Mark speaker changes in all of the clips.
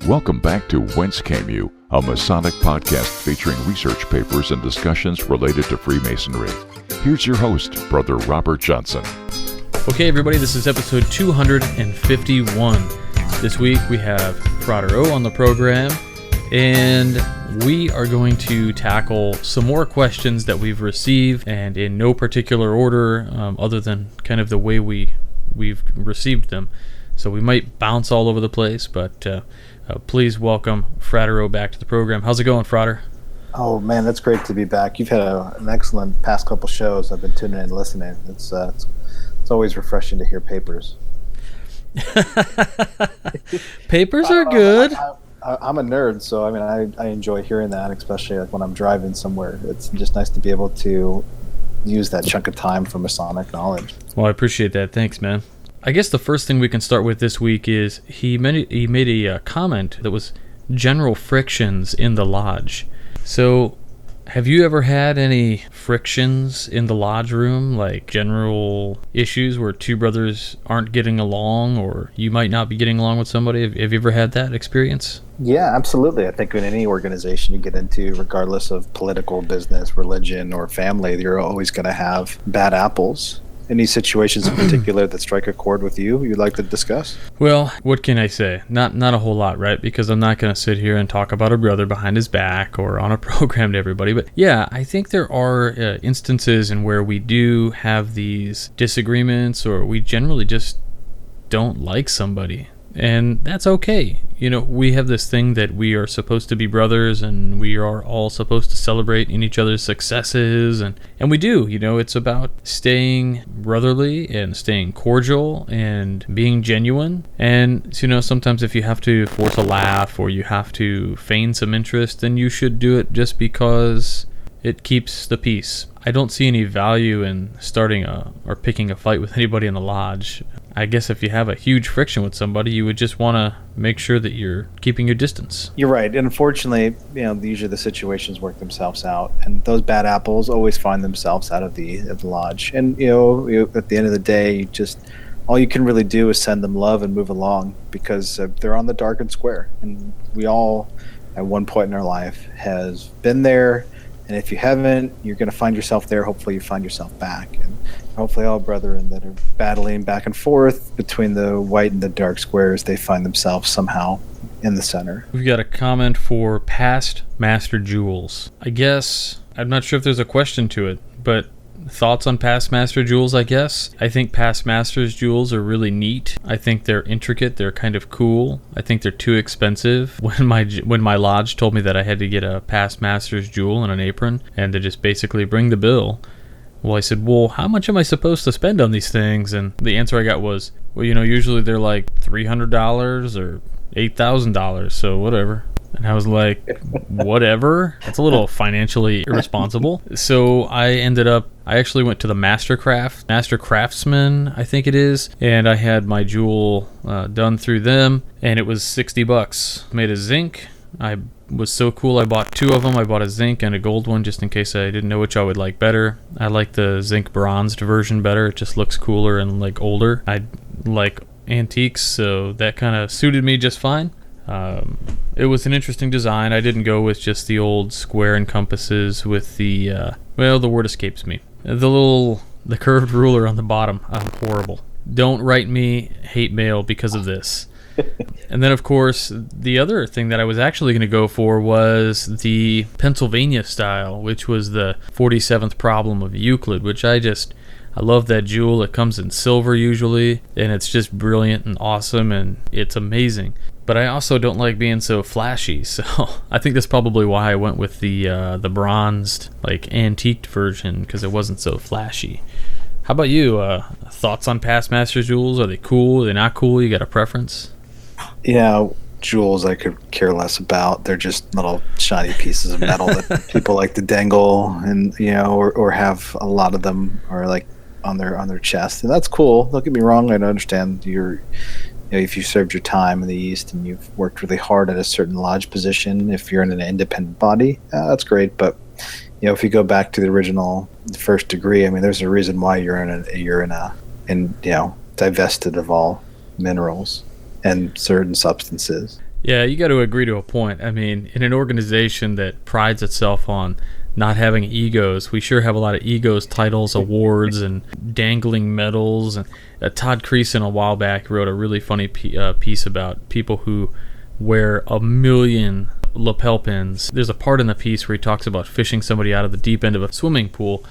Speaker 1: Welcome back to Whence Came You, a Masonic podcast featuring research papers and discussions related to Freemasonry. Here's your host, Brother Robert Johnson.
Speaker 2: Okay, everybody, this is episode 251. This week we have Frater O on the program, and we are going to tackle some more questions that we've received, and in no particular order other than kind of the way we've received them. So we might bounce all over the place, but please welcome Frater O back to the program. How's it going, Frater?
Speaker 3: Oh man, that's great to be back. You've had an excellent past couple shows. I've been tuning in and listening. It's always refreshing to hear papers.
Speaker 2: Papers are good.
Speaker 3: I'm a nerd, so I mean I enjoy hearing that, especially like when I'm driving somewhere. It's just nice to be able to use that chunk of time for Masonic knowledge.
Speaker 2: Well, I appreciate that. Thanks, man. I guess the first thing we can start with this week is he made a comment that was general frictions in the lodge. So, have you ever had any frictions in the lodge room, like general issues where two brothers aren't getting along, or you might not be getting along with somebody? Have you ever had that experience?
Speaker 3: Yeah, absolutely. I think in any organization you get into, regardless of political, business, religion, or family, you're always going to have bad apples. Any situations in particular that strike a chord with you'd like to discuss?
Speaker 2: Well, what can I say? Not a whole lot, right? Because I'm not going to sit here and talk about a brother behind his back or on a program to everybody. But yeah, I think there are instances in where we do have these disagreements, or we generally just don't like somebody. And that's okay. You know, we have this thing that we are supposed to be brothers, and we are all supposed to celebrate in each other's successes, and we do. You know, it's about staying brotherly and staying cordial and being genuine. And, you know, sometimes if you have to force a laugh or you have to feign some interest, then you should do it just because it keeps the peace. I don't see any value in starting or picking a fight with anybody in the lodge. I guess if you have a huge friction with somebody, you would just want to make sure that you're keeping your distance.
Speaker 3: You're right. And unfortunately, you know, usually the situations work themselves out, and those bad apples always find themselves out of the lodge. And, you know, at the end of the day, all you can really do is send them love and move along, because they're on the darkened square. And we all, at one point in our life, has been there. And if you haven't, you're going to find yourself there. Hopefully you find yourself back. And hopefully all brethren that are battling back and forth between the white and the dark squares, they find themselves somehow in the center.
Speaker 2: We've got a comment for past Master Jewels. I guess, I'm not sure if there's a question to it, but thoughts on past Master Jewels, I guess? I think past Master's Jewels are really neat. I think they're intricate. They're kind of cool. I think they're too expensive. When my lodge told me that I had to get a past Master's Jewel and an apron, and to just basically bring the bill, well, I said, well, how much am I supposed to spend on these things? And the answer I got was, well, you know, usually they're like $300 or $8,000, so whatever. And I was like, whatever. That's a little financially irresponsible. So I actually went to the Master Craftsman, I think it is, and I had my jewel done through them, and it was $60. Made of zinc. I was so cool, I bought two of them. I bought a zinc and a gold one just in case I didn't know which I would like better. I like the zinc bronzed version better. It just looks cooler and like older. I like antiques, so that kind of suited me just fine. It was an interesting design. I didn't go with just the old square and compasses with the word escapes me. The curved ruler on the bottom. I'm horrible. Don't write me hate mail because of this. And then, of course, the other thing that I was actually going to go for was the Pennsylvania style, which was the 47th problem of Euclid, which I love that jewel. It comes in silver usually, and it's just brilliant and awesome, and it's amazing. But I also don't like being so flashy, so I think that's probably why I went with the bronzed, like, antiqued version, because it wasn't so flashy. How about you? Thoughts on past Master Jewels? Are they cool? Are they not cool? You got a preference?
Speaker 3: Yeah, jewels I could care less about. They're just little shiny pieces of metal that people like to dangle, and you know, or have a lot of them, or like on their chest, and that's cool. Don't get me wrong. I understand if you served your time in the East and you've worked really hard at a certain lodge position, if you're in an independent body, that's great. But you know, if you go back to the first degree, I mean, there's a reason why you're divested of all minerals and certain substances.
Speaker 2: Yeah, you got to agree to a point. I mean, in an organization that prides itself on not having egos, we sure have a lot of egos, titles, awards, and dangling medals. And Todd Creason a while back wrote a really funny piece about people who wear a million lapel pins. There's a part in the piece where he talks about fishing somebody out of the deep end of a swimming pool,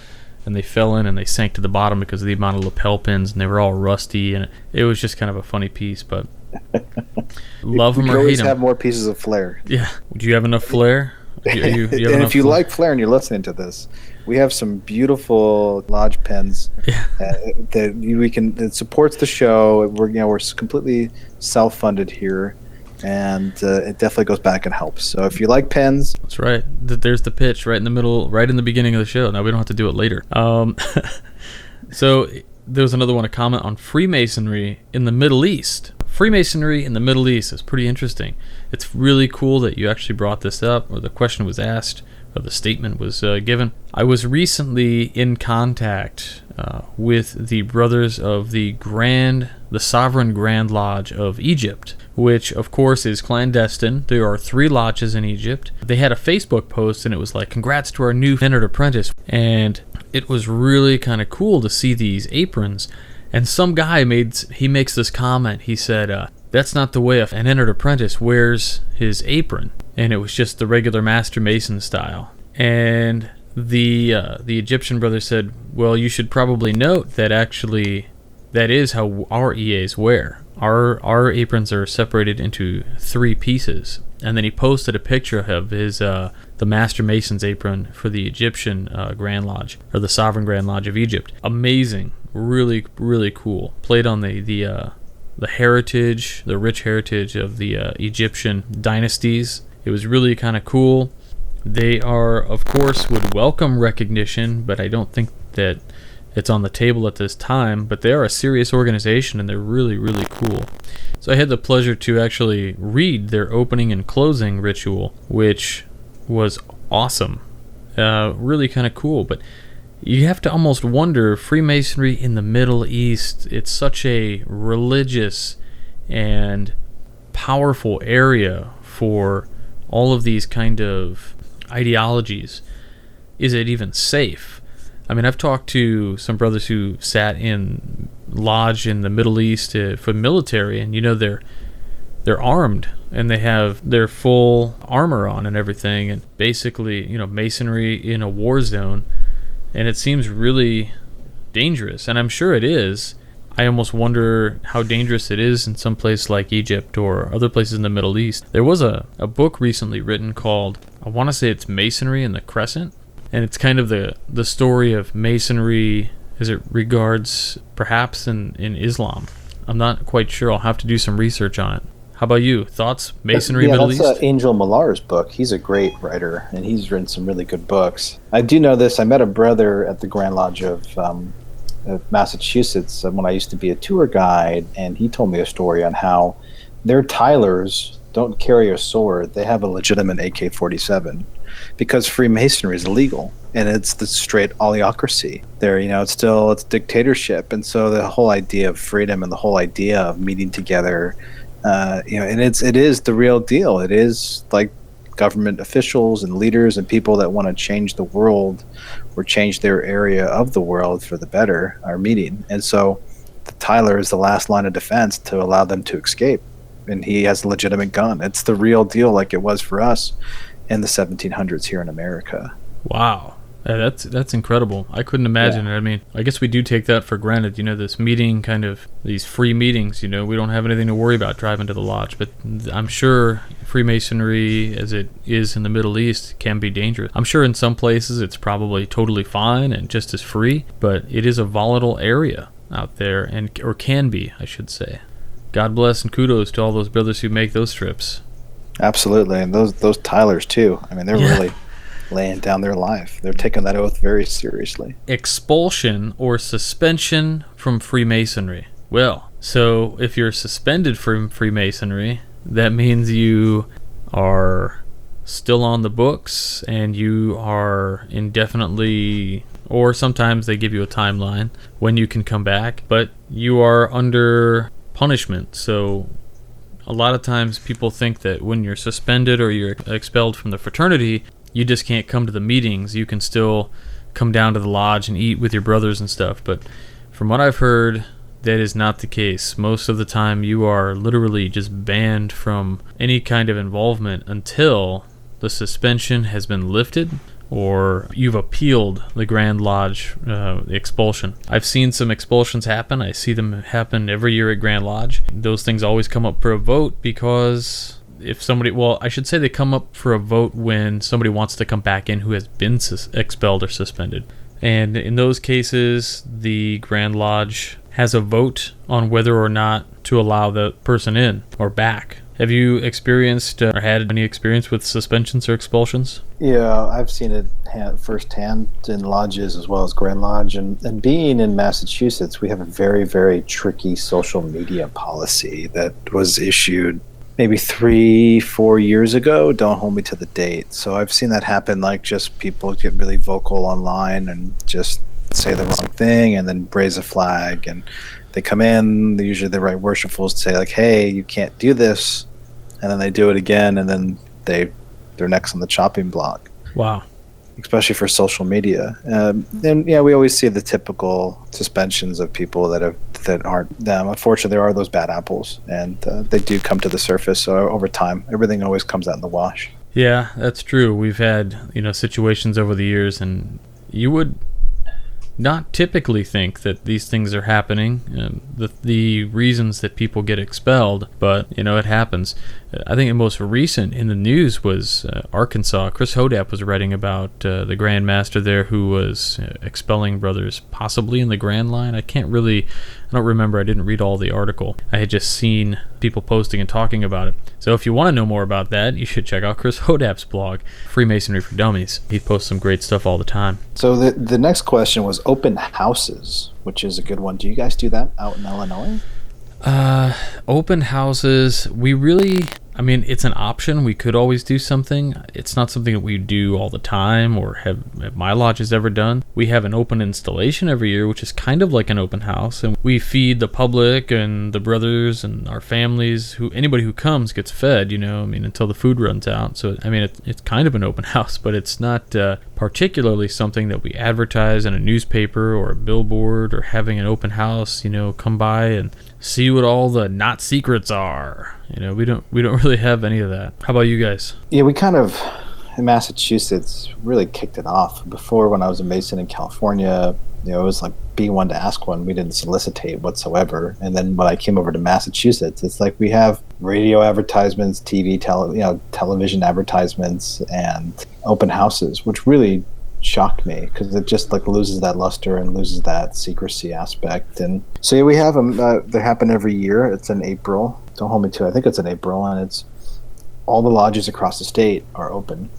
Speaker 2: and they fell in and they sank to the bottom because of the amount of lapel pins, and they were all rusty, and it was just kind of a funny piece, but love them or hate
Speaker 3: always
Speaker 2: them.
Speaker 3: have more pieces of flair.
Speaker 2: Yeah. Do you have enough flair? Do you have
Speaker 3: And
Speaker 2: enough
Speaker 3: if you
Speaker 2: flair?
Speaker 3: like flair and you're listening to this, we have some beautiful lodge pens that we can. It supports the show. We're completely self-funded here, and it definitely goes back and helps. So if you like pens,
Speaker 2: That's right. There's the pitch right in the middle, right in the beginning of the show. Now we don't have to do it later. So there was another one, a comment on Freemasonry in the Middle East. Freemasonry in the Middle East is pretty interesting. It's really cool that you actually brought this up, or the question was asked, or the statement was given. I was recently in contact with the brothers of the Sovereign Grand Lodge of Egypt, which of course is clandestine. There are 3 lodges in Egypt. They had a Facebook post and it was like, congrats to our new entered apprentice. And it was really kind of cool to see these aprons. And some guy makes this comment. He said, that's not the way an entered apprentice wears his apron. And it was just the regular Master Mason style. And the Egyptian brother said, well, you should probably note that actually that is how our EAs wear. Our aprons are separated into 3 pieces. And then he posted a picture of his the Master Mason's apron for the Egyptian Grand Lodge, or the Sovereign Grand Lodge of Egypt. Amazing, really, really cool. Played on the heritage, the rich heritage of the Egyptian dynasties. It was really kind of cool. They are, of course, would welcome recognition, but I don't think that it's on the table at this time. But they are a serious organization, and they're really, really cool. So I had the pleasure to actually read their opening and closing ritual, which was awesome. Really kind of cool. But you have to almost wonder, Freemasonry in the Middle East, it's such a religious and powerful area for all of these kind of ideologies. Is it even safe? I mean, I've talked to some brothers who sat in lodge in the Middle East for military, and they're armed and they have their full armor on and everything, and basically, masonry in a war zone, and it seems really dangerous, and I'm sure it is. I almost wonder how dangerous it is in some place like Egypt or other places in the Middle East. There was a book recently written called, I want to say it's Masonry in the Crescent, and it's kind of the story of masonry as it regards perhaps in Islam. I'm not quite sure. I'll have to do some research on it. How about you? Thoughts? Masonry Middle East?
Speaker 3: That's Angel Millar's book. He's a great writer, and he's written some really good books. I do know this. I met a brother at the Grand Lodge of Massachusetts when I used to be a tour guide, and he told me a story on how their tilers don't carry a sword. They have a legitimate AK-47 because Freemasonry is illegal, and it's the straight oligarchy. There, it's dictatorship, and so the whole idea of freedom and the whole idea of meeting together, and it is the real deal. It is like government officials and leaders and people that want to change the world or change their area of the world for the better are meeting. And so the Tyler is the last line of defense to allow them to escape. And he has a legitimate gun. It's the real deal, like it was for us in the 1700s here in America.
Speaker 2: Wow. That's incredible. I couldn't imagine it. I mean, I guess we do take that for granted, this meeting, kind of these free meetings, we don't have anything to worry about driving to the lodge. But I'm sure Freemasonry, as it is in the Middle East, can be dangerous. I'm sure in some places it's probably totally fine and just as free, but it is a volatile area out there, or can be, I should say. God bless and kudos to all those brothers who make those trips.
Speaker 3: Absolutely. And those Tylers, too. I mean, they're really laying down their life. They're taking that oath very seriously.
Speaker 2: Expulsion or suspension from Freemasonry. Well, so if you're suspended from Freemasonry, that means you are still on the books and you are indefinitely, or sometimes they give you a timeline when you can come back, but you are under punishment. So A lot of times people think that when you're suspended or you're expelled from the fraternity, you just can't come to the meetings. You can still come down to the lodge and eat with your brothers and stuff. But from what I've heard, that is not the case. Most of the time you are literally just banned from any kind of involvement until the suspension has been lifted or you've appealed the Grand Lodge expulsion. I've seen some expulsions happen. I see them happen every year at Grand Lodge. Those things always come up for a vote because if somebody, well, I should say they come up for a vote when somebody wants to come back in who has been expelled or suspended. And in those cases, the Grand Lodge has a vote on whether or not to allow the person in or back. Have you experienced or had any experience with suspensions or expulsions?
Speaker 3: Yeah, I've seen it firsthand in lodges as well as Grand Lodge. And being in Massachusetts, we have a very, very tricky social media policy that was issued maybe 3-4 years ago. Don't hold me to the date. So I've seen that happen, like just people get really vocal online and just say the wrong thing and then raise a flag, and they come in, usually the right worshipfuls say like, hey, you can't do this, and then they do it again, and then they're next on the chopping block.
Speaker 2: Wow.
Speaker 3: Especially for social media. And yeah, we always see the typical suspensions of people that aren't them. Unfortunately, there are those bad apples, and they do come to the surface. So over time, everything always comes out in the wash.
Speaker 2: Yeah, that's true. We've had, situations over the years, and you would not typically think that these things are happening, the reasons that people get expelled, but it happens. I think the most recent in the news was Arkansas. Chris Hodap was writing about the Grand Master there who was expelling brothers possibly in the Grand Line. I don't remember. I didn't read all the article. I had just seen people posting and talking about it. So if you want to know more about that, you should check out Chris Hodap's blog, Freemasonry for Dummies. He posts some great stuff all the time.
Speaker 3: So the next question was open houses, which is a good one. Do you guys do that out in Illinois?
Speaker 2: Open houses, it's an option. We could always do something. It's not something that we do all the time or have my lodges ever done. We have an open installation every year, which is kind of like an open house, and we feed the public and the brothers and our families. Anybody who comes gets fed, until the food runs out. So, it's kind of an open house, but it's not particularly something that we advertise in a newspaper or a billboard or having an open house, come by and see what all the not secrets are. We don't really have any of that. How about you guys?
Speaker 3: Yeah, we kind of in Massachusetts really kicked it off. Before, when I was a Mason in California, it was like be one to ask one. We didn't solicitate whatsoever. And then when I came over to Massachusetts, it's like we have radio advertisements, television advertisements, and open houses, which really shocked me because it just like loses that luster and loses that secrecy aspect. And so yeah, we have them. They happen every year. It's in April. Don't hold me to it. I think it's in April, and it's all the lodges across the state are open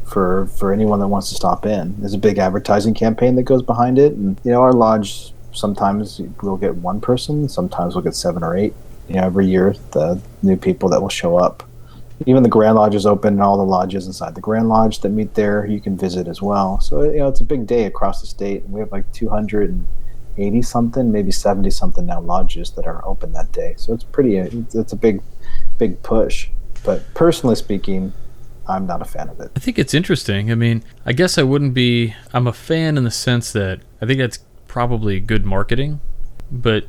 Speaker 3: for anyone that wants to stop in. There's a big advertising campaign that goes behind it, and our lodge, sometimes we'll get one person, sometimes we'll get 7 or 8. Every year the new people that will show up. Even the Grand Lodge is open, and all the lodges inside the Grand Lodge that meet there, you can visit as well. So, it's a big day across the state. And we have like 280 something, maybe 70 something now lodges that are open that day. So it's a big push. But personally speaking, I'm not a fan of it.
Speaker 2: I think it's interesting. I guess I'm a fan in the sense that I think that's probably good marketing. But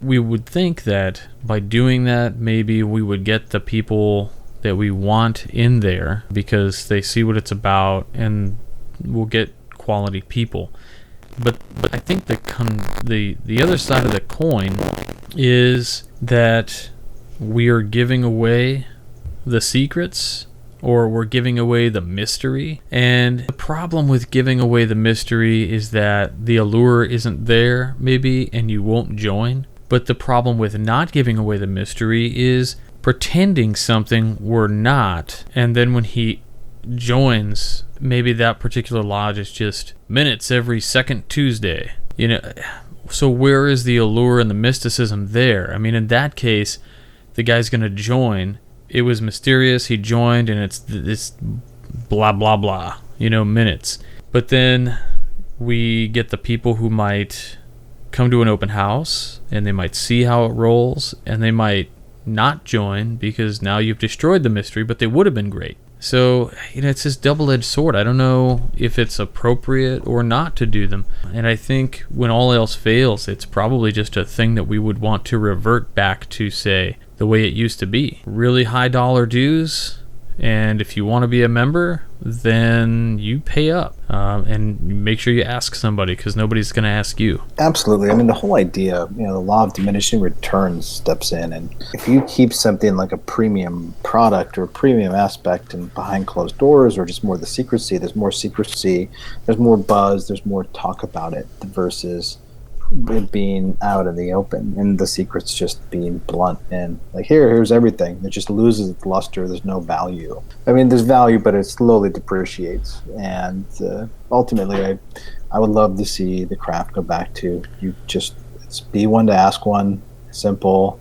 Speaker 2: we would think that by doing that, maybe we would get the people that we want in there because they see what it's about, and we'll get quality people. But I think the other side of the coin is that we are giving away the secrets, or we're giving away the mystery. And the problem with giving away the mystery is that the allure isn't there, maybe, and you won't join. But the problem with not giving away the mystery is pretending something we're not, and then when he joins, maybe that particular lodge is just minutes every second Tuesday. So where is the allure and the mysticism there? In that case, the guy's going to join. It was mysterious, he joined, and it's this blah, blah, blah, minutes. But then we get the people who might come to an open house, and they might see how it rolls, and they might not join because now you've destroyed the mystery, but they would have been great. So, it's this double-edged sword. I don't know if it's appropriate or not to do them. And I think when all else fails, it's probably just a thing that we would want to revert back to, say, the way it used to be. Really high dollar dues, and if you want to be a member, then you pay up. And make sure you ask somebody, because nobody's going to ask you.
Speaker 3: Absolutely. I mean, the whole idea, the law of diminishing returns steps in. And if you keep something like a premium product or a premium aspect and behind closed doors, or just more the secrecy, there's more buzz, there's more talk about it versus it being out in the open and the secret's just being blunt and like here's everything. It just loses its luster. There's no value. I mean, there's value, but it slowly depreciates. And ultimately, I would love to see the craft go back to it's be one to ask one, simple,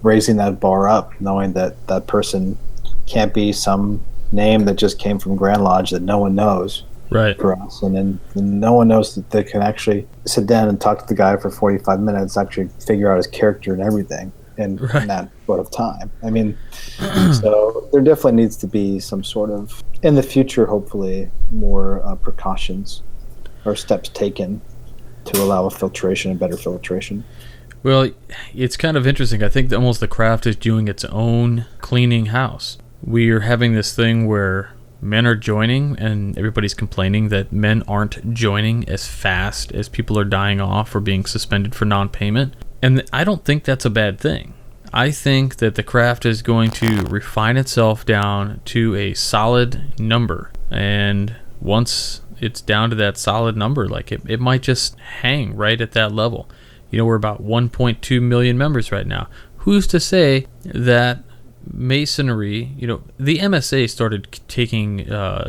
Speaker 3: raising that bar up, knowing that that person can't be some name that just came from Grand Lodge that no one knows.
Speaker 2: Right.
Speaker 3: For us, and then no one knows that they can actually sit down and talk to the guy for 45 minutes, actually figure out his character and everything in that sort of time. I mean, so there definitely needs to be some sort of, in the future, hopefully, more precautions or steps taken to allow a better filtration.
Speaker 2: Well, it's kind of interesting. I think that almost the craft is doing its own cleaning house. We are having this thing where men are joining, and everybody's complaining that men aren't joining as fast as people are dying off or being suspended for non-payment. And I don't think that's a bad thing. I think that the craft is going to refine itself down to a solid number. And once it's down to that solid number, like it might just hang right at that level. We're about 1.2 million members right now. Who's to say that Masonry, the MSA started taking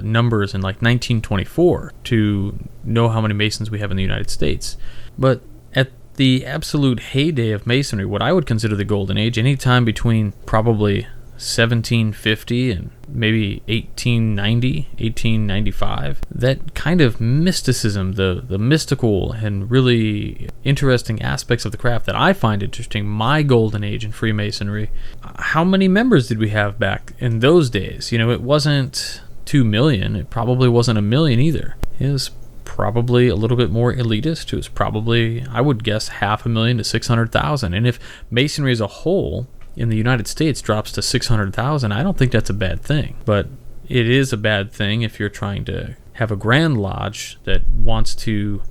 Speaker 2: numbers in like 1924 to know how many Masons we have in the United States. But at the absolute heyday of Masonry, what I would consider the golden age, anytime between probably 1750 and maybe 1890, 1895, that kind of mysticism, the mystical and really interesting aspects of the craft that I find interesting, my golden age in Freemasonry. How many members did we have back in those days? It wasn't 2 million. It probably wasn't 1 million either. It was probably a little bit more elitist. It was probably, I would guess, 500,000 to 600,000. And if Masonry as a whole in the United States drops to 600,000, I don't think that's a bad thing. But it is a bad thing if you're trying to have a Grand Lodge that wants to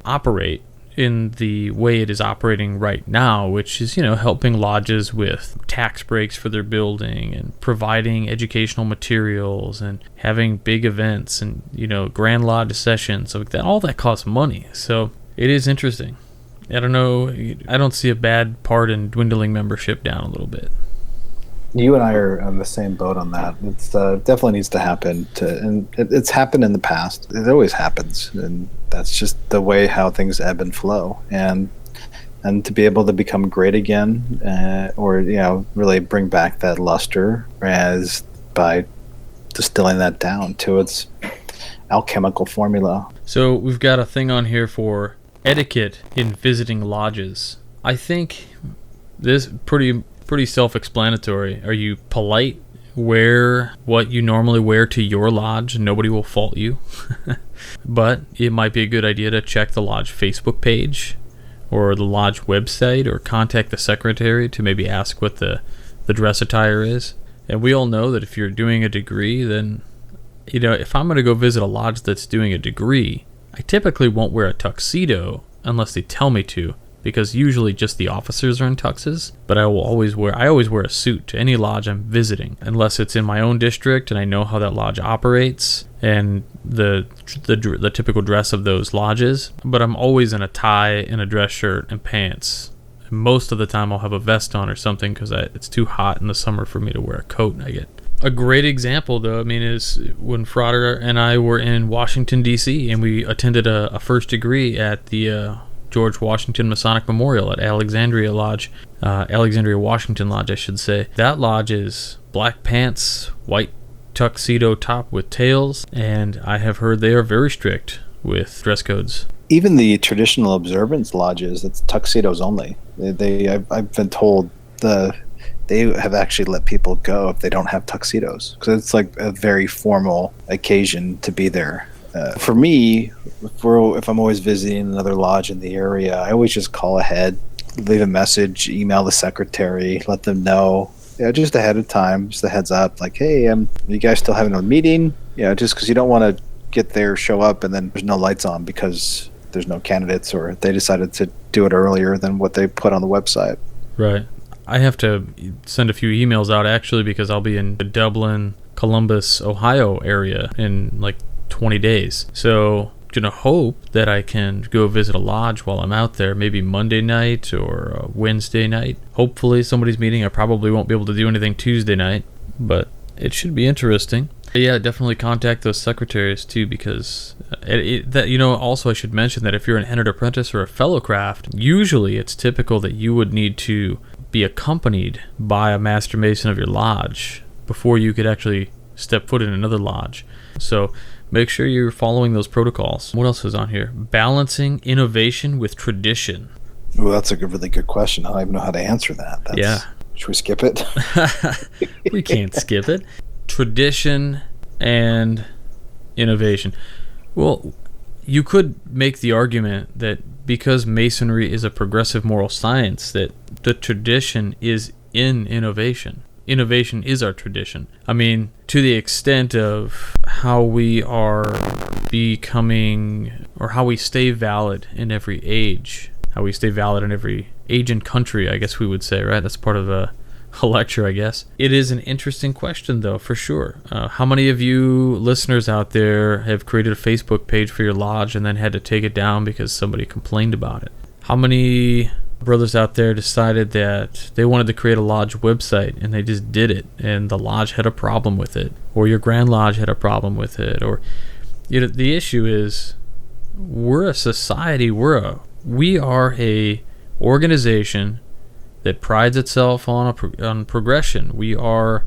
Speaker 2: operate in the way it is operating right now, which is, helping lodges with tax breaks for their building and providing educational materials and having big events and, Grand Lodge sessions. So all that costs money. So it is interesting. I don't know. I don't see a bad part in dwindling membership down a little bit.
Speaker 3: You and I are on the same boat on that. It's definitely needs to happen. And it's happened in the past. It always happens, and that's just the way how things ebb and flow. And to be able to become great again, or really bring back that luster, as by distilling that down to its alchemical formula.
Speaker 2: So we've got a thing on here for etiquette in visiting lodges. I think this pretty self-explanatory. Are you polite? Wear what you normally wear to your lodge. Nobody will fault you. But it might be a good idea to check the lodge Facebook page or the lodge website, or contact the secretary to maybe ask what the dress attire is. And we all know that if you're doing a degree, then if I'm going to go visit a lodge that's doing a degree, I typically won't wear a tuxedo unless they tell me to, because usually just the officers are in tuxes. But I always wear a suit to any lodge I'm visiting, unless it's in my own district and I know how that lodge operates and the typical dress of those lodges. But I'm always in a tie and a dress shirt and pants. And most of the time I'll have a vest on or something, because it's too hot in the summer for me to wear a coat. And I get a great example, though, is when Frater and I were in Washington, D.C., and we attended a first degree at the George Washington Masonic Memorial at Alexandria Washington Lodge, I should say. That lodge is black pants, white tuxedo top with tails, and I have heard they are very strict with dress codes.
Speaker 3: Even the traditional observance lodges, it's tuxedos only. I've been told they have actually let people go if they don't have tuxedos, because it's like a very formal occasion to be there. For me, if I'm always visiting another lodge in the area, I always just call ahead, leave a message, email the secretary, let them know, just ahead of time, just a heads up, like, hey, you guys still having a meeting? Just because you don't want to get there, show up, and then there's no lights on because there's no candidates, or they decided to do it earlier than what they put on the website.
Speaker 2: Right. I have to send a few emails out, actually, because I'll be in the Dublin, Columbus, Ohio area in like 20 days. So I'm going to hope that I can go visit a lodge while I'm out there, maybe Monday night or Wednesday night. Hopefully somebody's meeting. I probably won't be able to do anything Tuesday night, but it should be interesting. Yeah, definitely contact those secretaries too, because also I should mention that if you're an entered apprentice or a fellow craft, usually it's typical that you would need to be accompanied by a master mason of your lodge before you could actually step foot in another lodge. So make sure you're following those protocols. What else is on here? Balancing innovation with tradition.
Speaker 3: Well, that's a really good question. I don't even know how to answer that.
Speaker 2: Yeah.
Speaker 3: Should we skip it?
Speaker 2: We can't skip it. Tradition and innovation. Well, you could make the argument that because Masonry is a progressive moral science, that the tradition is in innovation. Innovation is our tradition. I mean, to the extent of how we are becoming, or how we stay valid in every age, how we stay valid in every age and country, I guess we would say, right? That's part of a lecture, I guess. It is an interesting question, though, for sure. How many of you listeners out there have created a Facebook page for your lodge and then had to take it down because somebody complained about it? How many brothers out there decided that they wanted to create a lodge website and they just did it, and the lodge had a problem with it, or your Grand Lodge had a problem with it? Or the issue is, we're a society, we are a organization that prides itself on progression. We are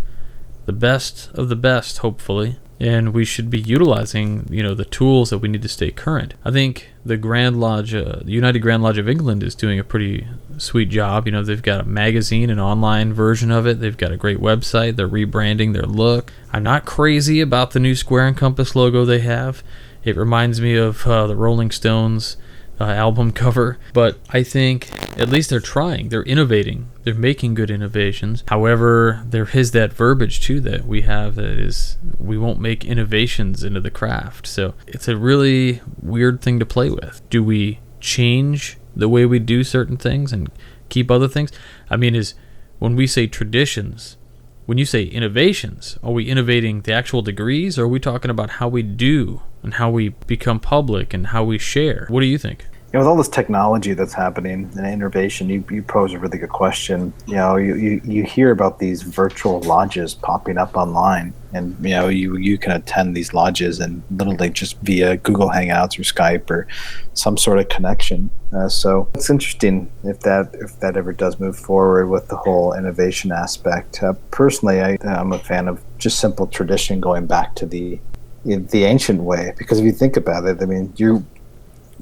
Speaker 2: the best of the best, hopefully, and we should be utilizing the tools that we need to stay current. I think the Grand Lodge, the United Grand Lodge of England, is doing a pretty sweet job. They've got a magazine, an online version of it. They've got a great website. They're rebranding their look. I'm not crazy about the new square and compass logo they have. It reminds me of the Rolling Stones album cover, but I think at least they're trying. They're innovating. They're making good innovations. However, there is that verbiage too that we have, that is, we won't make innovations into the craft. So it's a really weird thing to play with. Do we change the way we do certain things and keep other things? I mean, is when we say traditions, when you say innovations, are we innovating the actual degrees, or are we talking about how we do and how we become public and how we share? What do you think?
Speaker 3: With all this technology that's happening and innovation, you pose a really good question. You hear about these virtual lodges popping up online, and you can attend these lodges and literally just via Google Hangouts or Skype or some sort of connection. So it's interesting if that ever does move forward with the whole innovation aspect. Personally, I'm a fan of just simple tradition, going back to the ancient way, because if you think about it, I mean,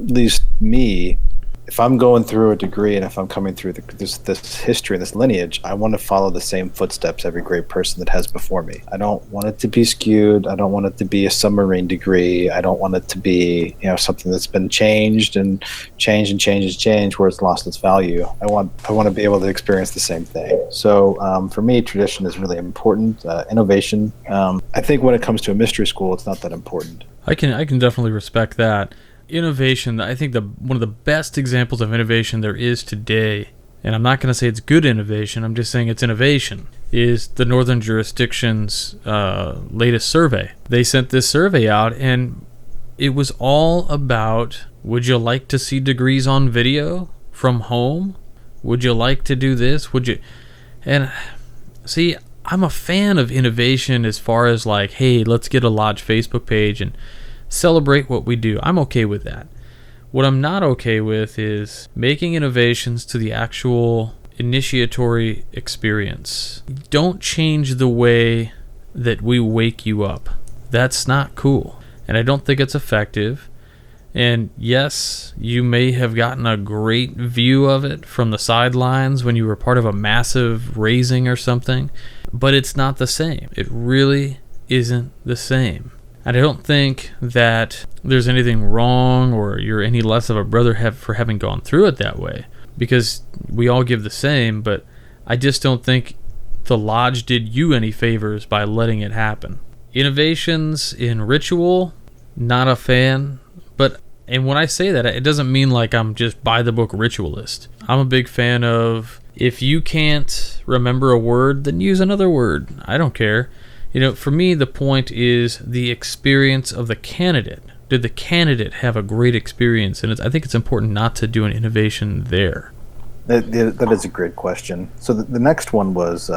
Speaker 3: at least me, if I'm going through a degree and if I'm coming through this history and this lineage, I want to follow the same footsteps every great person that has before me. I don't want it to be skewed. I don't want it to be a submarine degree. I don't want it to be something that's been changed where it's lost its value. I want to be able to experience the same thing. So for me, tradition is really important. Innovation. I think when it comes to a mystery school, it's not that important.
Speaker 2: I can definitely respect that. Innovation, I think one of the best examples of innovation there is today, and I'm not going to say it's good innovation, I'm just saying it's innovation, is the Northern Jurisdiction's latest survey. They sent this survey out, and it was all about, would you like to see degrees on video from home? Would you like to do this? And see, I'm a fan of innovation as far as like, hey, let's get a lodge Facebook page and celebrate what we do. I'm okay with that. What I'm not okay with is making innovations to the actual initiatory experience. Don't change the way that we wake you up. That's not cool. And I don't think it's effective. And yes, you may have gotten a great view of it from the sidelines when you were part of a massive raising or something, but it's not the same. It really isn't the same. And I don't think that there's anything wrong or you're any less of a brother for having gone through it that way, because we all give the same, but I just don't think the lodge did you any favors by letting it happen. Innovations in ritual, not a fan. And when I say that, it doesn't mean like I'm just by the book ritualist. I'm a big fan of, if you can't remember a word, then use another word. I don't care. For me, the point is the experience of the candidate. Did the candidate have a great experience? And I think it's important not to do an innovation there.
Speaker 3: That is a great question. So the next one was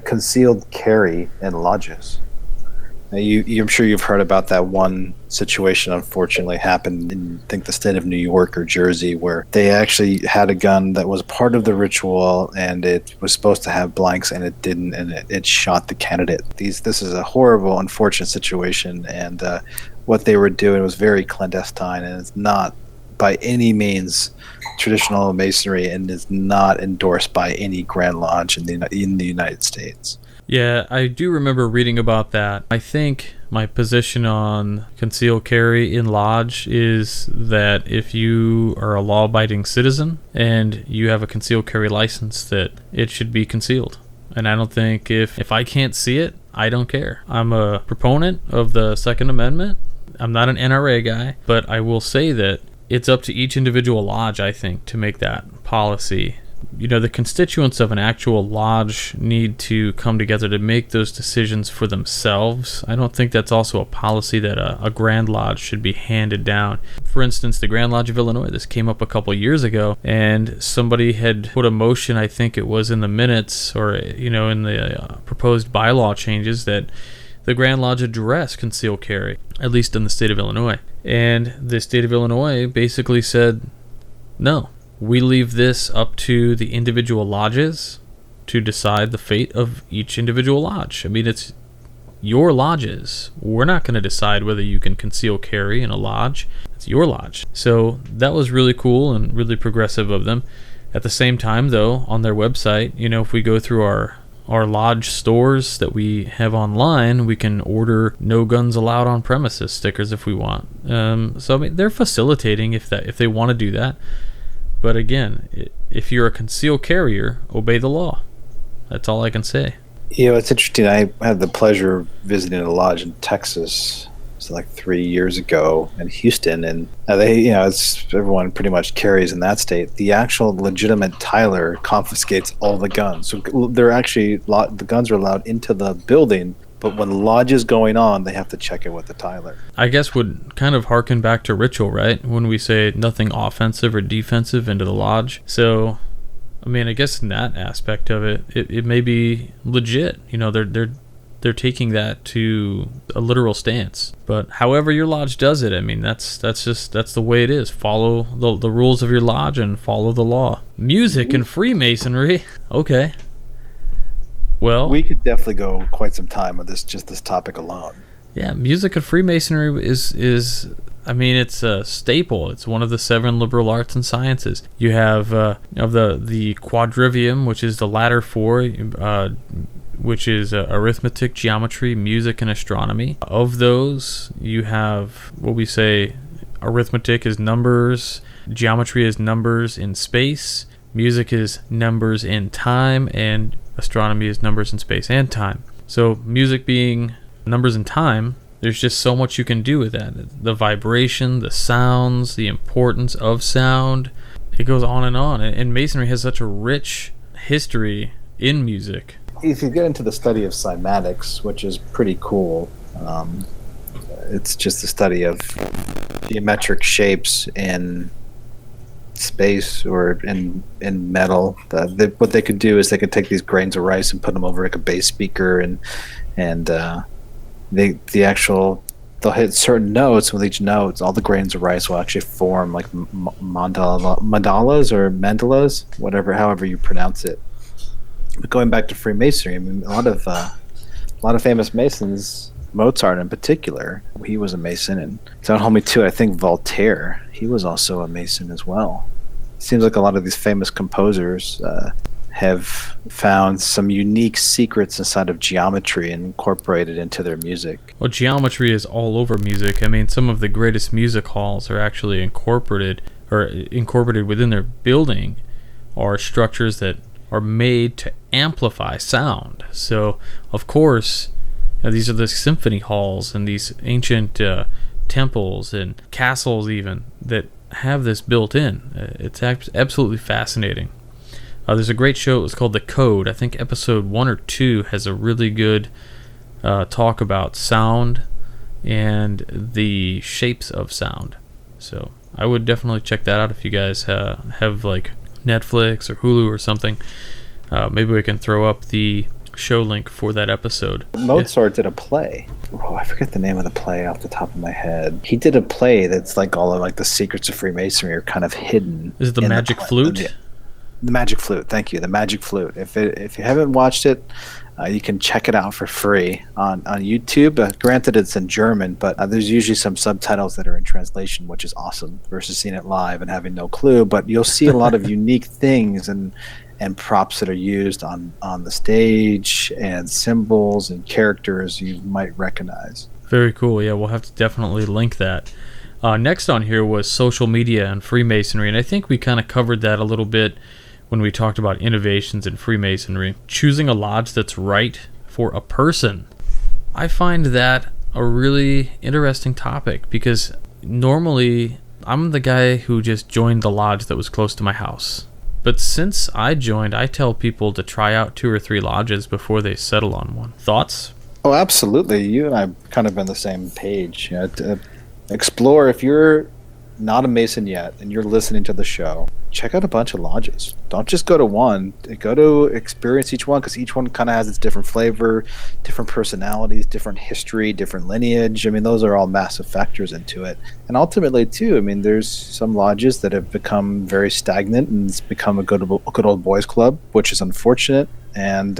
Speaker 3: concealed carry in lodges. Now I'm sure you've heard about that one situation, unfortunately, happened in, I think, the state of New York or Jersey, where they actually had a gun that was part of the ritual, and it was supposed to have blanks, and it didn't, and it shot the candidate. This is a horrible, unfortunate situation, and what they were doing was very clandestine, and it's not by any means traditional Masonry, and is not endorsed by any Grand Lodge in the United States.
Speaker 2: Yeah, I do remember reading about that. I think my position on conceal carry in lodge is that if you are a law-abiding citizen and you have a concealed carry license, that it should be concealed. And I don't think if I can't see it, I don't care. I'm a proponent of the Second Amendment. I'm not an NRA guy, but I will say that it's up to each individual lodge, I think, to make that policy. The constituents of an actual lodge need to come together to make those decisions for themselves. I don't think that's also a policy that a Grand Lodge should be handed down. For instance, the Grand Lodge of Illinois, this came up a couple years ago, and somebody had put a motion, I think it was in the minutes or, in the proposed bylaw changes, that the Grand Lodge address concealed carry, at least in the state of Illinois. And the state of Illinois basically said, no. We leave this up to the individual lodges to decide the fate of each individual lodge. I mean, it's your lodges. We're not going to decide whether you can conceal carry in a lodge. It's your lodge. So that was really cool and really progressive of them. At the same time, though, on their website, if we go through our lodge stores that we have online, we can order no guns allowed on premises stickers if we want. So I mean, they're facilitating if they want to do that. But again, if you're a concealed carrier, obey the law. That's all I can say.
Speaker 3: It's interesting. I had the pleasure of visiting a lodge in Texas, like 3 years ago in Houston, and it's everyone pretty much carries in that state. The actual legitimate Tyler confiscates all the guns. So they're actually the guns are allowed into the building. But when lodge is going on, they have to check it with the Tyler. I
Speaker 2: guess would kind of harken back to ritual, right? When we say nothing offensive or defensive into the lodge. So, I mean, I guess in that aspect of it, it may be legit. They're taking that to a literal stance. But however your lodge does it, I mean, that's the way it is. Follow the rules of your lodge and follow the law. Music and Freemasonry. Okay. Well,
Speaker 3: we could definitely go quite some time on this topic alone.
Speaker 2: Yeah, music and Freemasonry is I mean, it's a staple. It's one of the 7 liberal arts and sciences. You have of the quadrivium, which is the latter 4, which is arithmetic, geometry, music, and astronomy. Of those, you have what we say arithmetic is numbers, geometry is numbers in space, music is numbers in time, and astronomy is numbers in space and time. So music being numbers in time, there's just so much you can do with that. The vibration, the sounds, the importance of sound. It goes on. And Masonry has such a rich history in music.
Speaker 3: If you get into the study of cymatics, which is pretty cool, it's just the study of geometric shapes in space or in metal. What they could do is they could take these grains of rice and put them over like a bass speaker, and they'll hit certain notes. With each note, all the grains of rice will actually form like mandalas or mandalas, however you pronounce it. But going back to Freemasonry, I mean, a lot of famous Masons Mozart in particular, he was a Mason, and don't hold me to it, I think Voltaire, he was also a Mason as well. It seems like a lot of these famous composers have found some unique secrets inside of geometry and incorporated into their music.
Speaker 2: Well, geometry is all over music. I mean, some of the greatest music halls are actually incorporated within their building are structures that are made to amplify sound. So, of course, these are the symphony halls and these ancient temples and castles even that have this built in. It's absolutely fascinating. There's a great show. It was called The Code. I think episode 1 or 2 has a really good talk about sound and the shapes of sound. So I would definitely check that out if you guys have like Netflix or Hulu or something. Maybe we can throw up the show link for that episode.
Speaker 3: Mozart did a play. Oh, I forget the name of the play off the top of my head. He did a play that's like all of like the secrets of Freemasonry are kind of hidden.
Speaker 2: Is it the Magic Flute?
Speaker 3: The Magic Flute, thank you. The Magic Flute. If you haven't watched it, you can check it out for free on YouTube. Granted, it's in German, but there's usually some subtitles that are in translation, which is awesome, versus seeing it live and having no clue. But you'll see a lot of unique things and props that are used on the stage and symbols and characters you might recognize.
Speaker 2: Very cool. Yeah, we'll have to definitely link that. Next on here was social media and Freemasonry, and I think we kind of covered that a little bit when we talked about innovations in Freemasonry. Choosing a lodge that's right for a person. I find that a really interesting topic because normally I'm the guy who just joined the lodge that was close to my house. But since I joined, I tell people to try out 2 or 3 lodges before they settle on one. Thoughts?
Speaker 3: Oh, absolutely. You and I have kind of been the same page. You know, to explore, if you're not a Mason yet and you're listening to the show, check out a bunch of lodges. Don't just go to one. Go to experience each one, because each one kind of has its different flavor, different personalities, different history, different lineage. I mean, those are all massive factors into it. And ultimately, too, I mean, there's some lodges that have become very stagnant and it's become a good old boys club, which is unfortunate. And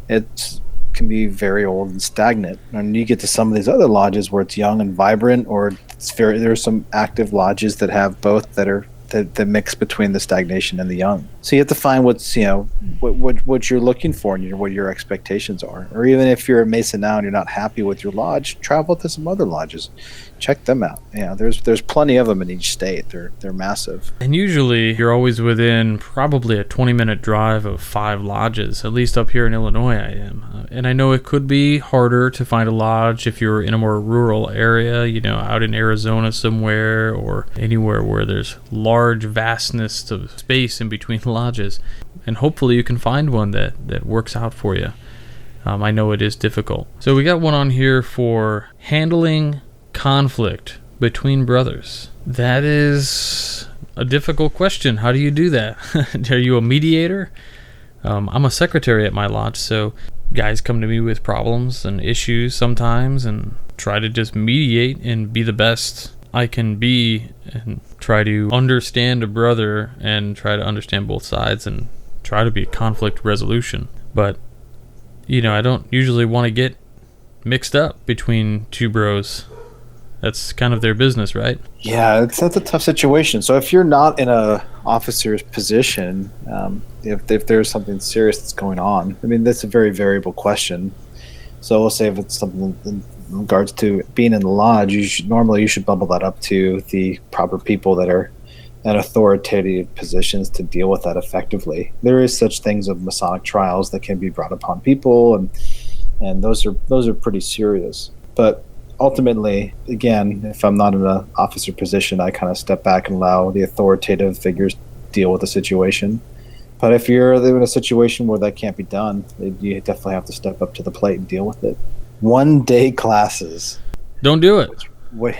Speaker 3: it can be very old and stagnant. And you get to some of these other lodges where it's young and vibrant, or there's some active lodges that have both that are the mix between the stagnation and the young. So you have to find what's, you know, what you're looking for and what your expectations are. Or even if you're a Mason now and you're not happy with your lodge, travel to some other lodges. Check them out. Yeah, there's plenty of them in each state. They're massive.
Speaker 2: And usually you're always within probably a 20-minute drive of 5 lodges. At least up here in Illinois I am. And I know it could be harder to find a lodge if you're in a more rural area, you know, out in Arizona somewhere, or anywhere where there's large vastness of space in between lodges. And hopefully you can find one that works out for you. I know it is difficult. So we got one on here for handling conflict between brothers. That is a difficult question. How do you do that? Are you a mediator? I'm a secretary at my lodge, so guys come to me with problems and issues sometimes and try to just mediate and be the best I can be and try to understand a brother and try to understand both sides and try to be conflict resolution. But, you know, I don't usually want to get mixed up between 2 bros. That's kind of their business, right?
Speaker 3: Yeah, that's a tough situation. So if you're not in a officer's position, if there's something serious that's going on, I mean, that's a very variable question. So we'll say if it's something in regards to being in the lodge, you should bubble that up to the proper people that are in authoritative positions to deal with that effectively. There is such things of Masonic trials that can be brought upon people, and those are pretty serious. But ultimately, again, if I'm not in an officer position, I kind of step back and allow the authoritative figures deal with the situation. But if you're in a situation where that can't be done, you definitely have to step up to the plate and deal with it. 1-day classes.
Speaker 2: Don't do it.
Speaker 3: Wait.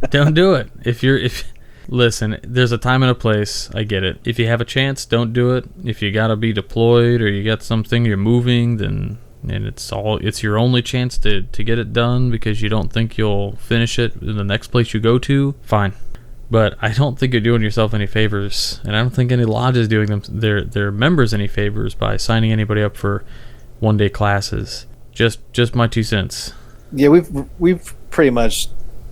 Speaker 2: Don't do it. Listen, there's a time and a place. I get it. If you have a chance, don't do it. If you gotta be deployed or you got something you're moving, then it's your only chance to get it done because you don't think you'll finish it in the next place you go to, fine. But I don't think you're doing yourself any favors, and I don't think any lodge is doing their members any favors by signing anybody up for 1-day classes. Just my 2 cents.
Speaker 3: Yeah, we've pretty much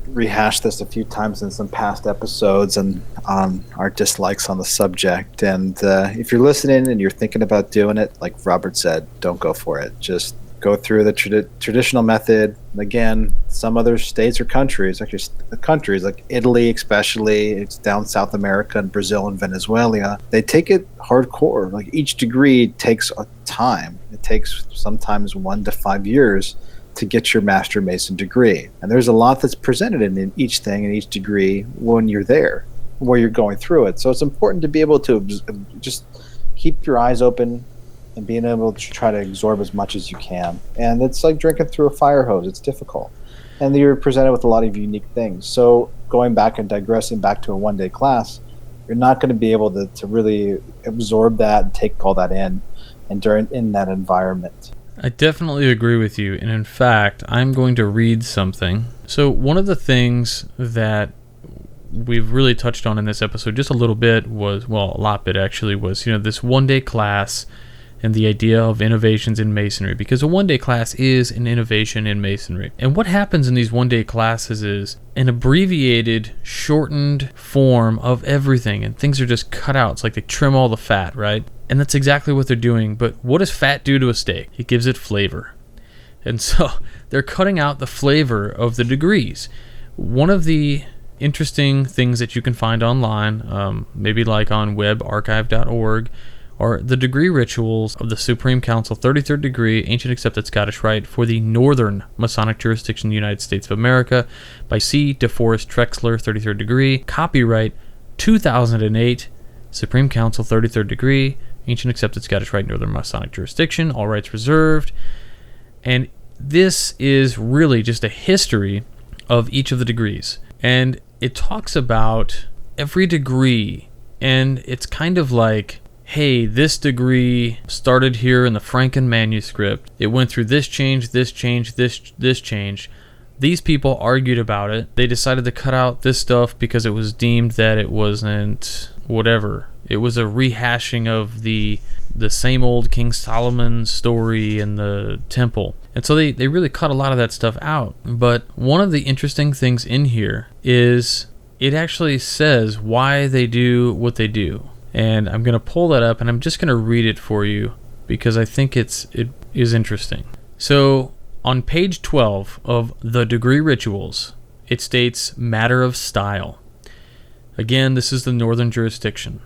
Speaker 3: rehashed this a few times in some past episodes and on our dislikes on the subject. And if you're listening and you're thinking about doing it, like Robert said, don't go for it. Just go through the traditional method. Again, some other states or countries, actually countries like Italy especially, it's down South America and Brazil and Venezuela, they take it hardcore. Like each degree takes a time. It takes sometimes 1 to 5 years to get your Master Mason degree. And there's a lot that's presented in each thing, in each degree when you're there, where you're going through it. So it's important to be able to just keep your eyes open and being able to try to absorb as much as you can. And it's like drinking through a fire hose. It's difficult. And you're presented with a lot of unique things. So going back and digressing back to a one-day class, you're not going to be able to really absorb that and take all that in that environment.
Speaker 2: I definitely agree with you, and in fact, I'm going to read something. So one of the things that we've really touched on in this episode just a little bit was, well, a lot bit actually, was, this one-day class and the idea of innovations in Masonry, because a one-day class is an innovation in Masonry. And what happens in these one-day classes is an abbreviated, shortened form of everything, and things are just cut out. It's like they trim all the fat, right? And that's exactly what they're doing. But what does fat do to a steak? It gives it flavor. And so they're cutting out the flavor of the degrees. One of the interesting things that you can find online, maybe like on webarchive.org, are the degree rituals of the Supreme Council 33rd degree, Ancient Accepted Scottish Rite for the Northern Masonic Jurisdiction of the United States of America by C. DeForest Trexler, 33rd degree, copyright 2008, Supreme Council 33rd degree, Ancient Accepted Scottish Rite, Northern Masonic Jurisdiction, all rights reserved. And this is really just a history of each of the degrees. And it talks about every degree, and it's kind of like, hey, this degree started here in the Franken manuscript. It went through this change, this change, this change. These people argued about it. They decided to cut out this stuff because it was deemed that it wasn't whatever. It was a rehashing of the same old King Solomon story in the temple. And so they really cut a lot of that stuff out. But one of the interesting things in here is it actually says why they do what they do. And I'm going to pull that up, and I'm just going to read it for you because I think it is interesting. So on page 12 of the degree rituals, it states matter of style. Again, this is the Northern jurisdiction.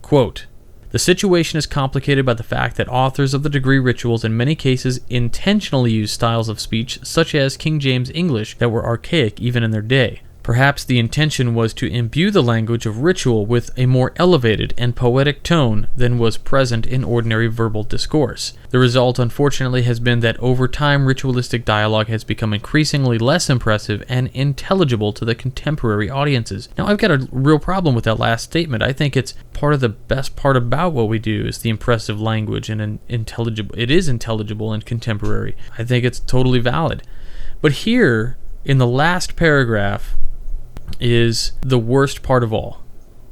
Speaker 2: Quote, the situation is complicated by the fact that authors of the degree rituals in many cases intentionally use styles of speech such as King James English that were archaic even in their day. Perhaps the intention was to imbue the language of ritual with a more elevated and poetic tone than was present in ordinary verbal discourse. The result, unfortunately, has been that over time ritualistic dialogue has become increasingly less impressive and intelligible to the contemporary audiences. Now, I've got a real problem with that last statement. I think it's part of the best part about what we do is the impressive language and intelligible. It is intelligible and contemporary. I think it's totally valid. But here, in the last paragraph, is the worst part of all.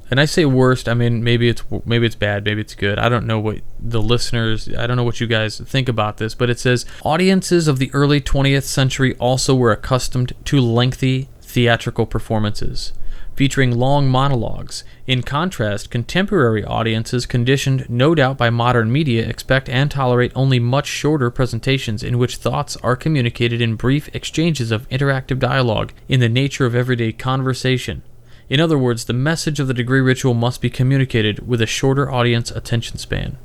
Speaker 2: And I say worst, I mean maybe it's bad, maybe it's good. I don't know what the listeners, I don't know what you guys think about this, but it says audiences of the early 20th century also were accustomed to lengthy theatrical performances featuring long monologues. In contrast, contemporary audiences, conditioned no doubt by modern media, expect and tolerate only much shorter presentations in which thoughts are communicated in brief exchanges of interactive dialogue in the nature of everyday conversation. In other words, the message of the degree ritual must be communicated with a shorter audience attention span.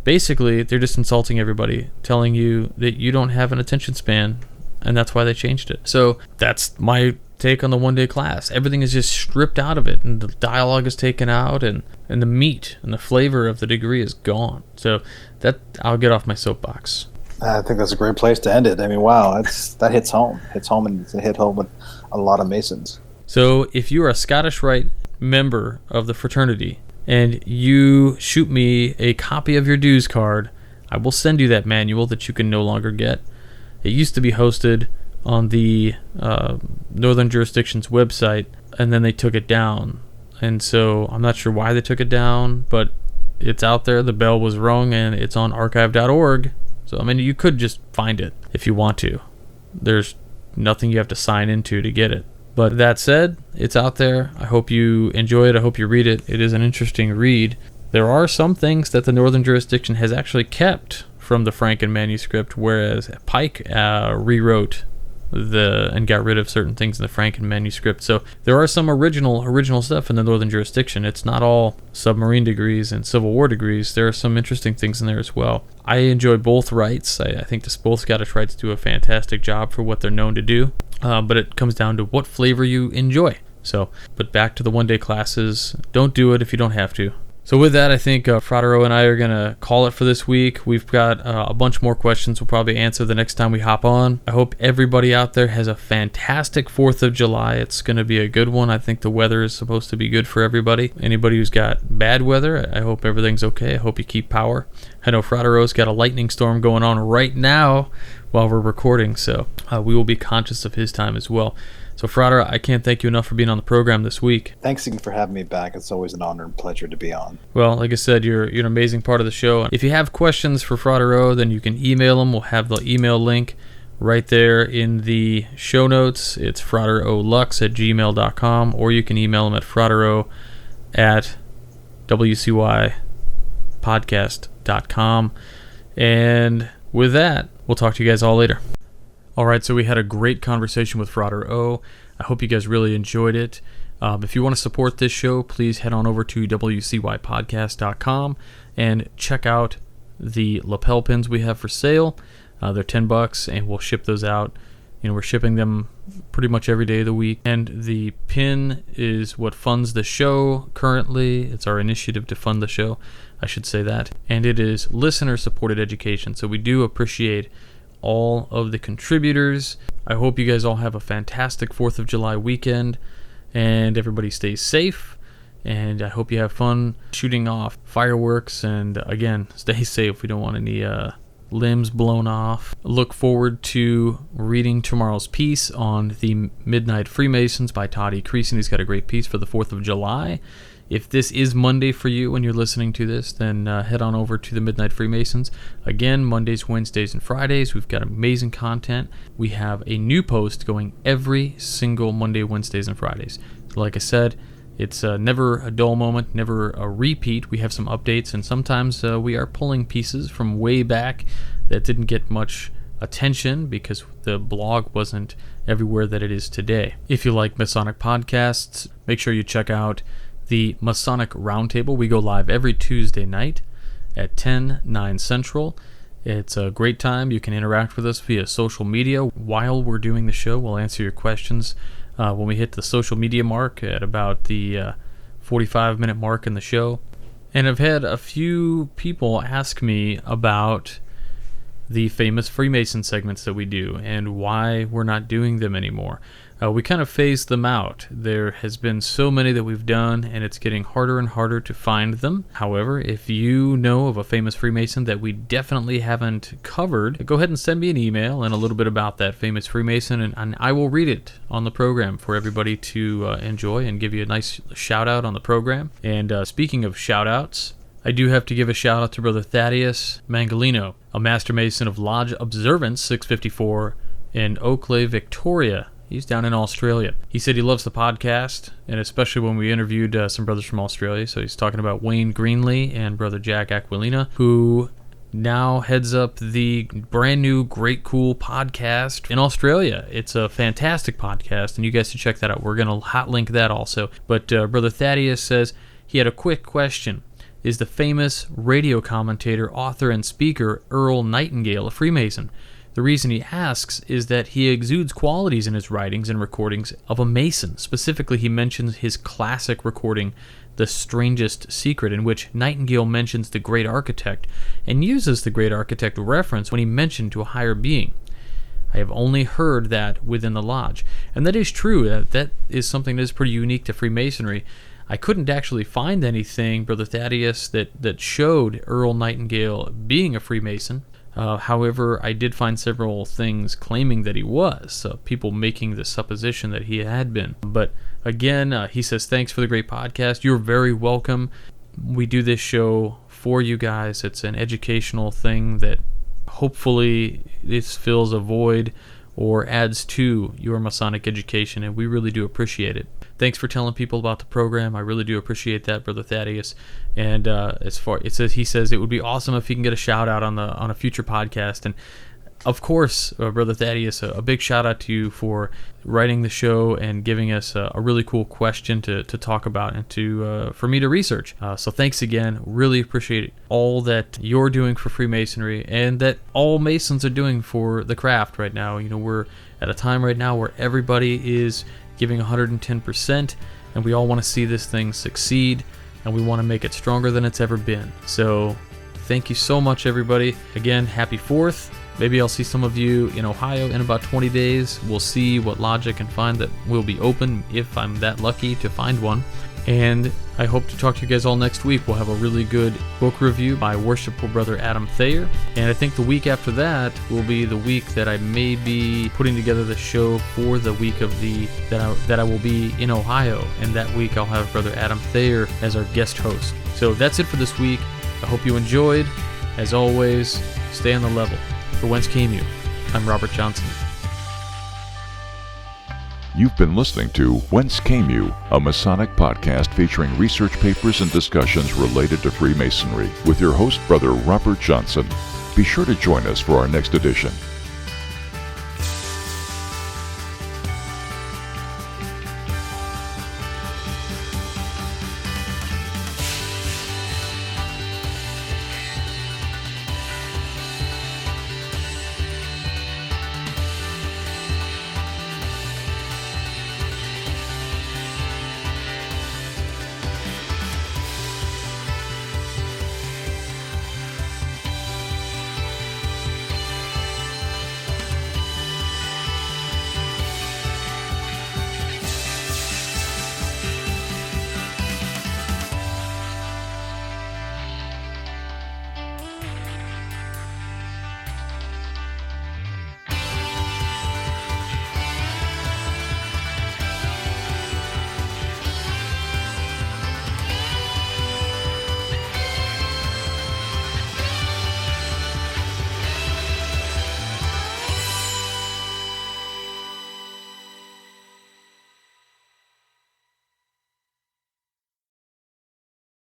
Speaker 2: Basically, they're just insulting everybody, telling you that you don't have an attention span, and that's why they changed it. So that's my take on the one-day class. Everything is just stripped out of it, and the dialogue is taken out, and the meat and the flavor of the degree is gone. So that, I'll get off my soapbox.
Speaker 3: I think that's a great place to end it. I mean, wow, that hits home. And it's a hit home with a lot of Masons.
Speaker 2: So if you are a Scottish Rite member of the fraternity and you shoot me a copy of your dues card, I will send you that manual that you can no longer get. It used to be hosted on the Northern Jurisdiction's website, and then they took it down. And so I'm not sure why they took it down, but it's out there. The bell was rung, and it's on archive.org. So, I mean, you could just find it if you want to. There's nothing you have to sign into to get it. But that said, it's out there. I hope you enjoy it. I hope you read it. It is an interesting read. There are some things that the Northern Jurisdiction has actually kept from the Franken manuscript, whereas Pike rewrote and got rid of certain things in the Franken manuscript. So there are some original stuff in the Northern Jurisdiction. It's not all submarine degrees and Civil War degrees. There are some interesting things in there as well. I enjoy both rights. I think both Scottish rights do a fantastic job for what they're known to do. But it comes down to what flavor you enjoy. So, but back to the one-day classes. Don't do it if you don't have to. So with that, I think Frater O and I are going to call it for this week. We've got a bunch more questions we'll probably answer the next time we hop on. I hope everybody out there has a fantastic 4th of July. It's going to be a good one. I think the weather is supposed to be good for everybody. Anybody who's got bad weather, I hope everything's okay. I hope you keep power. I know Frater O's got a lightning storm going on right now while we're recording, so we will be conscious of his time as well. So, Frater, I can't thank you enough for being on the program this week.
Speaker 3: Thanks again for having me back. It's always an honor and pleasure to be on.
Speaker 2: Well, like I said, you're an amazing part of the show. If you have questions for Frater O, then you can email him. We'll have the email link right there in the show notes. It's fraterolux@gmail.com, or you can email him at fratero@wcypodcast.com. And with that, we'll talk to you guys all later. All right, so we had a great conversation with Frater O. I hope you guys really enjoyed it. If you want to support this show, please head on over to wcypodcast.com and check out the lapel pins we have for sale. They're $10, and we'll ship those out. You know, we're shipping them pretty much every day of the week. And the pin is what funds the show currently. It's our initiative to fund the show, I should say that. And it is listener-supported education, so we do appreciate all of the contributors. I hope you guys all have a fantastic 4th of July weekend, and everybody stays safe, and I hope you have fun shooting off fireworks, and again, stay safe. We don't want any limbs blown off. Look forward to reading tomorrow's piece on the Midnight Freemasons by Todd E. Creason. He's got a great piece for the 4th of July. If this is Monday for you when you're listening to this, then head on over to the Midnight Freemasons. Again, Mondays, Wednesdays, and Fridays. We've got amazing content. We have a new post going every single Monday, Wednesdays, and Fridays. So like I said, it's never a dull moment, never a repeat. We have some updates, and sometimes we are pulling pieces from way back that didn't get much attention because the blog wasn't everywhere that it is today. If you like Masonic podcasts, make sure you check out the Masonic Roundtable. We go live every Tuesday night at 9 Central. It's a great time. You can interact with us via social media. While we're doing the show, we'll answer your questions when we hit the social media mark at about the 45-minute mark in the show. And I've had a few people ask me about the famous Freemason segments that we do and why we're not doing them anymore. We kind of phased them out. There has been so many that we've done, and it's getting harder and harder to find them. However, if you know of a famous Freemason that we definitely haven't covered, go ahead and send me an email and a little bit about that famous Freemason, and I will read it on the program for everybody to enjoy and give you a nice shout out on the program. And speaking of shout outs, I do have to give a shout out to Brother Thaddeus Mangalino, a Master Mason of Lodge Observance 654 in Oakleigh, Victoria. He's down in Australia. He said he loves the podcast, and especially when we interviewed some brothers from Australia. So he's talking about Wayne Greenlee and Brother Jack Aquilina, who now heads up the brand new Great Cool podcast in Australia. It's a fantastic podcast, and you guys should check that out. We're going to hot link that also. But Brother Thaddeus says he had a quick question. Is the famous radio commentator, author, and speaker Earl Nightingale a Freemason? The reason he asks is that he exudes qualities in his writings and recordings of a Mason. Specifically, he mentions his classic recording, The Strangest Secret, in which Nightingale mentions the Great Architect and uses the Great Architect reference when he mentioned to a higher being. I have only heard that within the lodge. And that is true. That is something that is pretty unique to Freemasonry. I couldn't actually find anything, Brother Thaddeus, that showed Earl Nightingale being a Freemason. However, I did find several things claiming that he was, so people making the supposition that he had been. But again, he says, thanks for the great podcast. You're very welcome. We do this show for you guys. It's an educational thing that hopefully this fills a void or adds to your Masonic education, and we really do appreciate it. Thanks for telling people about the program. I really do appreciate that, Brother Thaddeus. And he says it would be awesome if he can get a shout out on a future podcast. And of course, Brother Thaddeus, a big shout out to you for writing the show and giving us a really cool question to talk about and for me to research. So thanks again. Really appreciate all that you're doing for Freemasonry and that all Masons are doing for the craft right now. We're at a time right now where everybody is giving 110%, and we all want to see this thing succeed, and we want to make it stronger than it's ever been. So thank you so much, everybody. Again, happy 4th. Maybe I'll see some of you in Ohio in about 20 days. We'll see what lodge I can find that will be open, if I'm that lucky to find one. And I hope to talk to you guys all next week. We'll have a really good book review by Worshipful Brother Adam Thayer. And I think the week after that will be the week that I may be putting together the show for the week of that I will be in Ohio. And that week I'll have Brother Adam Thayer as our guest host. So that's it for this week. I hope you enjoyed. As always, stay on the level. For Whence Came You, I'm Robert Johnson.
Speaker 1: You've been listening to Whence Came You, a Masonic podcast featuring research papers and discussions related to Freemasonry with your host, Brother Robert Johnson. Be sure to join us for our next edition.